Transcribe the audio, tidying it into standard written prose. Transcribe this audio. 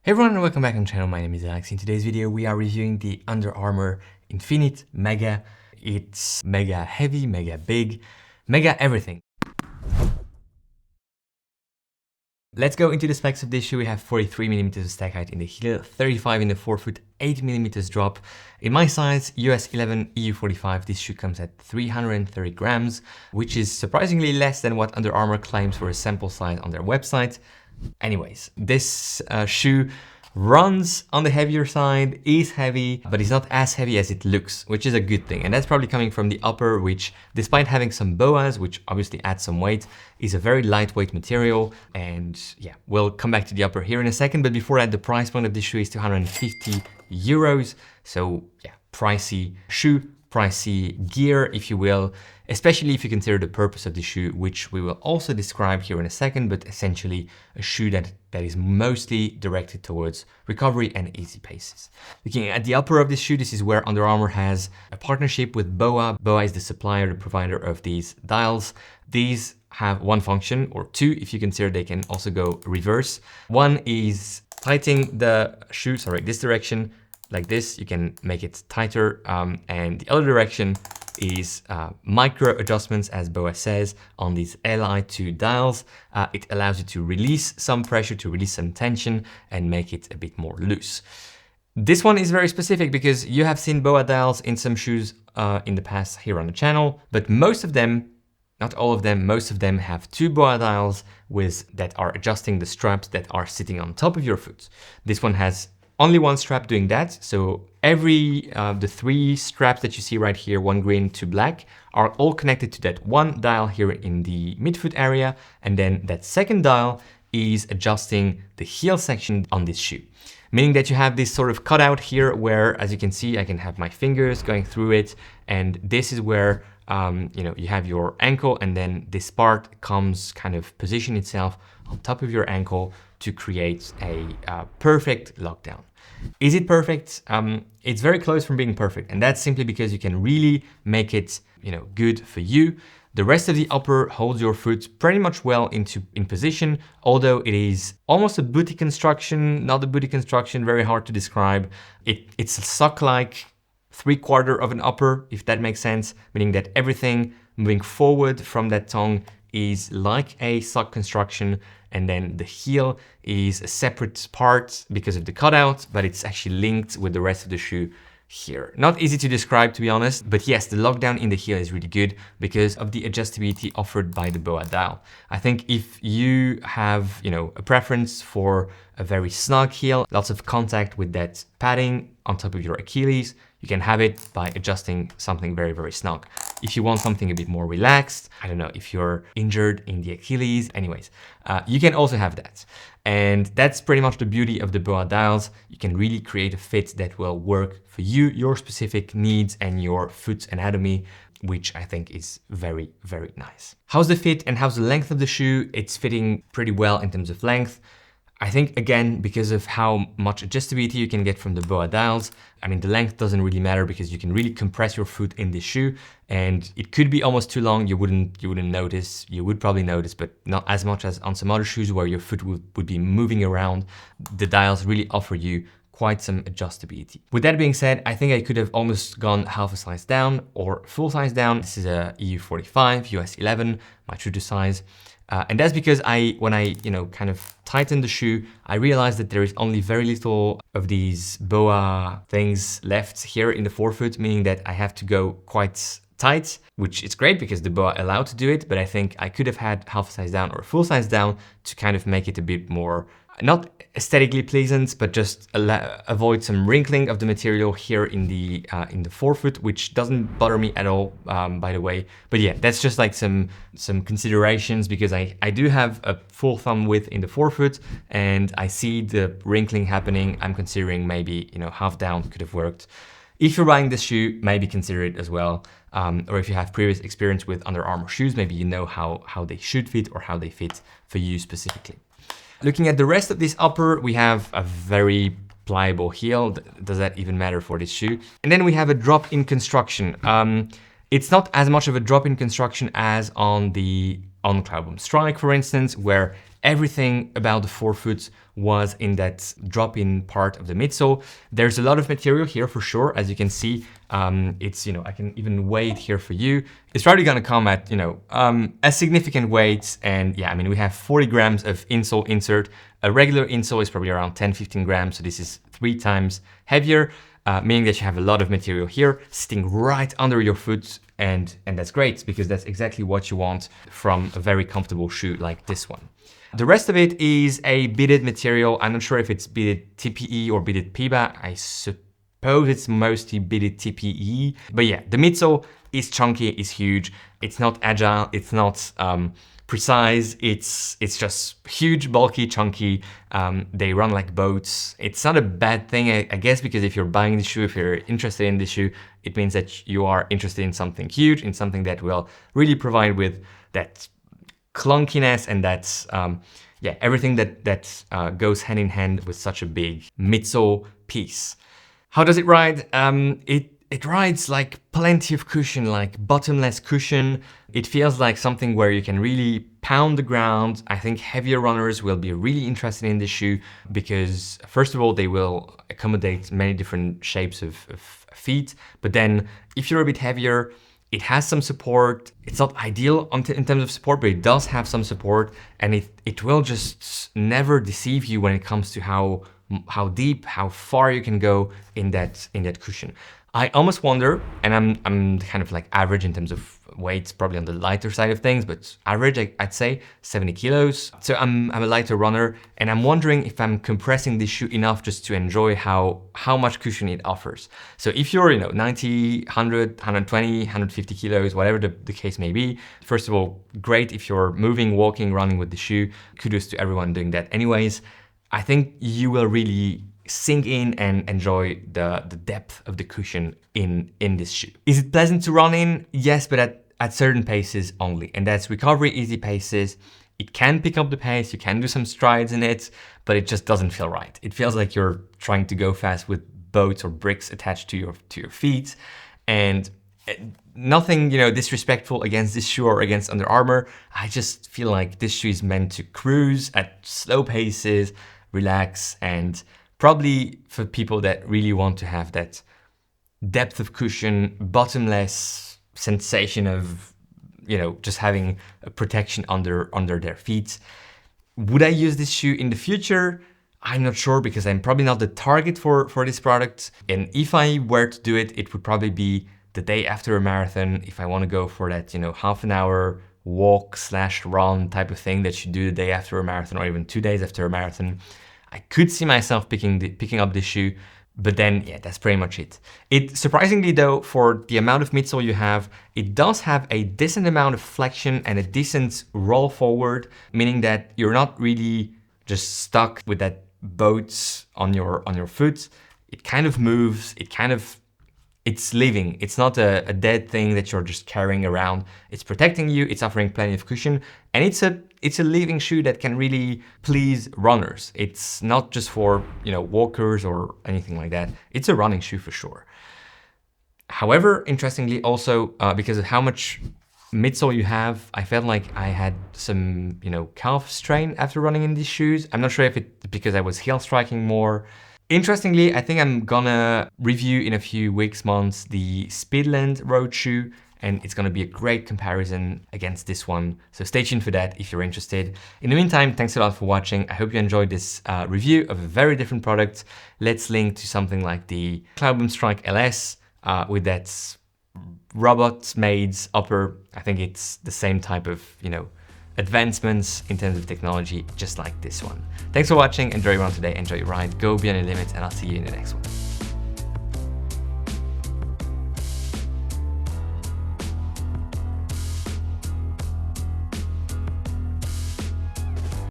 Hey everyone and welcome back on the channel. My name is Alex. In today's video we are reviewing the Under Armour Infinite Mega. It's mega heavy, mega big, mega everything. Let's go into the specs of this shoe. We have 43mm of stack height in the heel, 35 in the forefoot, 8mm drop. In my size, US 11, EU 45, this shoe comes at 330 grams, which is surprisingly less than what Under Armour claims for a sample size on their website. Anyways, this shoe runs on the heavier side, is heavy, but it's not as heavy as it looks, which is a good thing. And that's probably coming from the upper, which despite having some boas, which obviously adds some weight, is a very lightweight material. And yeah, we'll come back to the upper here in a second. But before that, the price point of this shoe is 250 euros. So yeah, pricey shoe, pricey gear, if you will, especially if you consider the purpose of the shoe, which we will also describe here in a second, but essentially a shoe that is mostly directed towards recovery and easy paces. Looking at the upper of this shoe, this is where Under Armour has a partnership with BOA. BOA is the supplier, the provider of these dials. These have one function, or two if you consider they can also go reverse. One is tightening the shoe, this direction, like this, you can make it tighter, and the other direction is micro adjustments, as BOA says, on these Li2 dials. It allows you to release some pressure, to release some tension, and make it a bit more loose. This one is very specific because you have seen BOA dials in some shoes in the past here on the channel, but most of them, not all of them, most of them have two BOA dials that are adjusting the straps that are sitting on top of your foot. This one has only one strap doing that. So the three straps that you see right here, one green, two black, are all connected to that one dial here in the midfoot area. And then that second dial is adjusting the heel section on this shoe. Meaning that you have this sort of cutout here where, as you can see, I can have my fingers going through it. And this is where you have your ankle, and then this part comes kind of position itself on top of your ankle to create a perfect lockdown. Is it perfect? It's very close from being perfect, and that's simply because you can really make it, good for you. The rest of the upper holds your foot pretty much well in position, although it is almost a booty construction, not a booty construction, very hard to describe. It's a sock-like 3/4 of an upper, if that makes sense, meaning that everything moving forward from that tongue is like a sock construction, and then the heel is a separate part because of the cutout, but it's actually linked with the rest of the shoe here. Not easy to describe, to be honest, but yes, the lockdown in the heel is really good because of the adjustability offered by the BOA dial. I think if you have, a preference for a very snug heel, lots of contact with that padding on top of your Achilles, you can have it by adjusting something very, very snug. If you want something a bit more relaxed, I don't know, if you're injured in the Achilles, anyways, you can also have that. And that's pretty much the beauty of the BOA dials. You can really create a fit that will work for you, your specific needs and your foot anatomy, which I think is very, very nice. How's the fit and how's the length of the shoe? It's fitting pretty well in terms of length. I think, again, because of how much adjustability you can get from the BOA dials, I mean, the length doesn't really matter because you can really compress your foot in this shoe, and it could be almost too long. You wouldn't notice. You would probably notice, but not as much as on some other shoes where your foot would be moving around. The dials really offer you quite some adjustability. With that being said, I think I could have almost gone half a size down or full size down. This is a EU 45, US 11, my true to size. And that's because when I kind of tightened the shoe, I realized that there is only very little of these BOA things left here in the forefoot, meaning that I have to go quite tight, which is great because the BOA allowed to do it, but I think I could have had half a size down or full size down to kind of make it a bit more, not aesthetically pleasant, but just avoid some wrinkling of the material here in the forefoot, which doesn't bother me at all, by the way. But yeah, that's just like some considerations because I do have a full thumb width in the forefoot and I see the wrinkling happening. I'm considering maybe, half down could have worked. If you're buying this shoe, maybe consider it as well. Or if you have previous experience with Under Armour shoes, maybe you know how they should fit or how they fit for you specifically. Looking at the rest of this upper, we have a very pliable heel. Does that even matter for this shoe? And then we have a drop-in construction. It's not as much of a drop-in construction as on the Cloudboom Strike, for instance, where everything about the forefoot was in that drop-in part of the midsole. There's a lot of material here for sure. As you can see, it's, I can even weigh it here for you. It's probably gonna come at, a significant weight. And yeah, I mean, we have 40 grams of insole insert. A regular insole is probably around 10-15 grams. So this is 3 times heavier, meaning that you have a lot of material here sitting right under your foot. And that's great because that's exactly what you want from a very comfortable shoe like this one. The rest of it is a beaded material. I'm not sure if it's beaded TPE or beaded PIBA. I suppose it's mostly beaded TPE. But yeah, the midsole is chunky, it's huge. It's not agile, it's not precise. It's just huge, bulky, chunky. They run like boats. It's not a bad thing, I guess, because if you're buying the shoe, if you're interested in the shoe, it means that you are interested in something huge, in something that will really provide with that clunkiness and that's everything that goes hand in hand with such a big midsole piece. How does it ride? It rides like plenty of cushion, like bottomless cushion. It feels like something where you can really pound the ground. I think heavier runners will be really interested in this shoe because first of all, they will accommodate many different shapes of feet. But then if you're a bit heavier, it has some support. It's not ideal in terms of support, but it does have some support, and it will just never deceive you when it comes to how deep, how far you can go in that cushion. I almost wonder, and I'm kind of like average in terms of weights, probably on the lighter side of things, but average, I'd say 70 kilos. So I'm a lighter runner, and I'm wondering if I'm compressing this shoe enough just to enjoy how much cushion it offers. So if you're, 90, 100, 120, 150 kilos, whatever the case may be, first of all, great if you're moving, walking, running with the shoe. Kudos to everyone doing that anyways. I think you will really sink in and enjoy the depth of the cushion in this shoe. Is it pleasant to run in? Yes, but at certain paces only, and that's recovery easy paces. It can pick up the pace, you can do some strides in it, but it just doesn't feel right. It feels like you're trying to go fast with boats or bricks attached to your feet, and nothing, disrespectful against this shoe or against Under Armour. I just feel like this shoe is meant to cruise at slow paces, relax, and probably for people that really want to have that depth of cushion, bottomless sensation of, just having a protection under their feet. Would I use this shoe in the future? I'm not sure because I'm probably not the target for this product. And if I were to do it, it would probably be the day after a marathon. If I want to go for that, half an hour walk/run type of thing that you do the day after a marathon or even 2 days after a marathon, I could see myself picking up this shoe, but then, yeah, that's pretty much it. Surprisingly though, for the amount of midsole you have, it does have a decent amount of flexion and a decent roll forward, meaning that you're not really just stuck with that boat on your foot. It kind of moves, it's living. It's not a dead thing that you're just carrying around. It's protecting you, it's offering plenty of cushion, and it's a living shoe that can really please runners. It's not just for, walkers or anything like that. It's a running shoe for sure. However, interestingly also, because of how much midsole you have, I felt like I had some, calf strain after running in these shoes. I'm not sure if it's because I was heel striking more. Interestingly, I think I'm gonna review in a few weeks, months, the Speedland road shoe, and it's gonna be a great comparison against this one. So stay tuned for that if you're interested. In the meantime, thanks a lot for watching. I hope you enjoyed this review of a very different product. Let's link to something like the Cloudboom Strike LS with that robot-made upper. I think it's the same type of, advancements in terms of technology, just like this one. Thanks for watching. Enjoy your run today. Enjoy your ride. Go beyond your limits, and I'll see you in the next one.